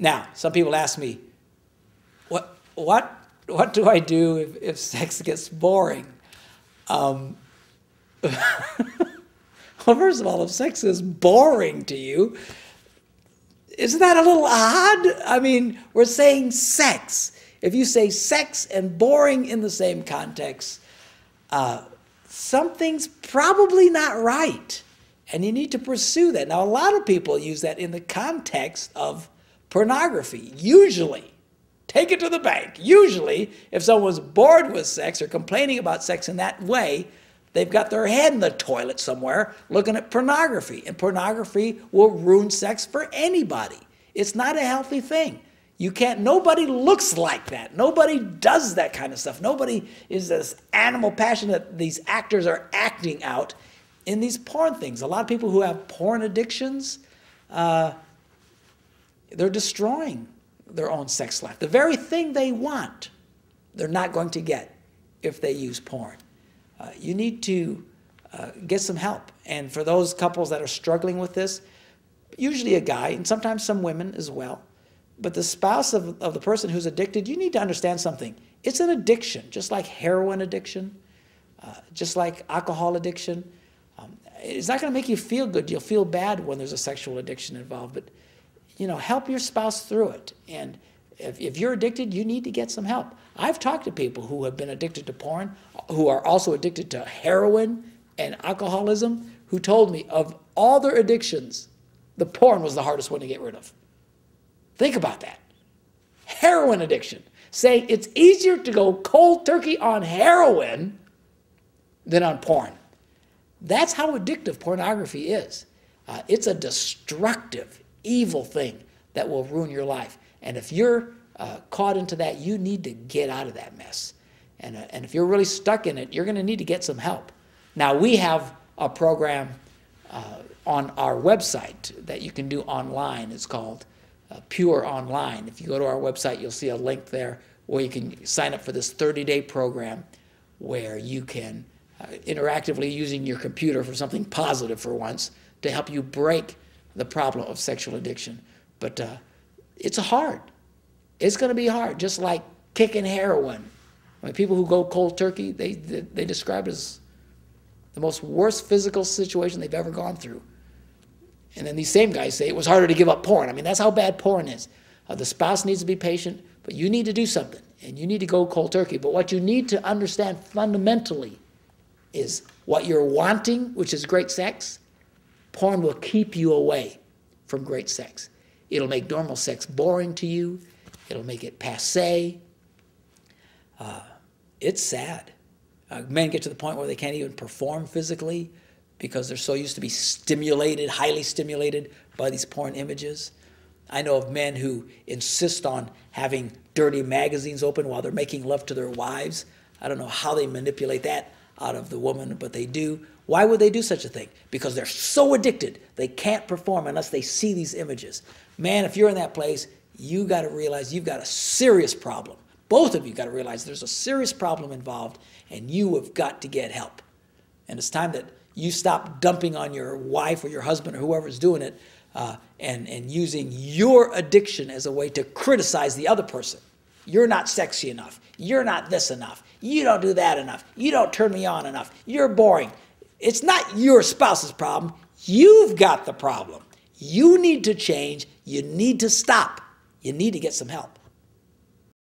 Now, some people ask me, what do I do if sex gets boring? Well, first of all, if sex is boring to you, isn't that a little odd? I mean, we're saying sex. If you say sex and boring in the same context, something's probably not right. And you need to pursue that. Now, a lot of people use that in the context of pornography. Usually, take it to the bank. Usually, if someone's bored with sex or complaining about sex in that way, they've got their head in the toilet somewhere looking at pornography. And pornography will ruin sex for anybody. It's not a healthy thing. You can't, nobody looks like that. Nobody does that kind of stuff. Nobody is this animal passion that these actors are acting out in these porn things. A lot of people who have porn addictions, they're destroying their own sex life. The very thing they want, they're not going to get if they use porn. You need to get some help. And for those couples that are struggling with this, usually a guy, and sometimes some women as well, but the spouse of the person who's addicted, you need to understand something. It's an addiction, just like heroin addiction, just like alcohol addiction. It's not going to make you feel good. You'll feel bad when there's a sexual addiction involved, but help your spouse through it. And if you're addicted, you need to get some help. I've talked to people who have been addicted to porn, who are also addicted to heroin and alcoholism, who told me of all their addictions, the porn was the hardest one to get rid of. Think about that. Heroin addiction. Saying it's easier to go cold turkey on heroin than on porn. That's how addictive pornography is. It's a destructive, evil thing that will ruin your life. And if you're caught into that, you need to get out of that mess. And if you're really stuck in it, you're going to need to get some help. Now, we have a program on our website that you can do online. It's called Pure Online. If you go to our website, you'll see a link there where you can sign up for this 30-day program where you can interactively using your computer for something positive for once to help you break the problem of sexual addiction. But it's hard. It's going to be hard, just like kicking heroin. I mean, people who go cold turkey, they describe it as the most worst physical situation they've ever gone through. And then these same guys say it was harder to give up porn. I mean, that's how bad porn is. The spouse needs to be patient, but you need to do something, and you need to go cold turkey. But what you need to understand fundamentally is what you're wanting, which is great sex. Porn will keep you away from great sex. It'll make normal sex boring to you. It'll make it passé. It's sad. Men get to the point where they can't even perform physically because they're so used to be stimulated, highly stimulated by these porn images. I know of men who insist on having dirty magazines open while they're making love to their wives. I don't know how they manipulate that out of the woman, but they do. Why would they do such a thing? Because they're so addicted, they can't perform unless they see these images. Man, if you're in that place, you got to realize you've got a serious problem. Both of you got to realize there's a serious problem involved, and you have got to get help. And it's time that you stop dumping on your wife or your husband or whoever's doing it and using your addiction as a way to criticize the other person. You're not sexy enough. You're not this enough. You don't do that enough. You don't turn me on enough. You're boring. It's not your spouse's problem. You've got the problem. You need to change. You need to stop. You need to get some help.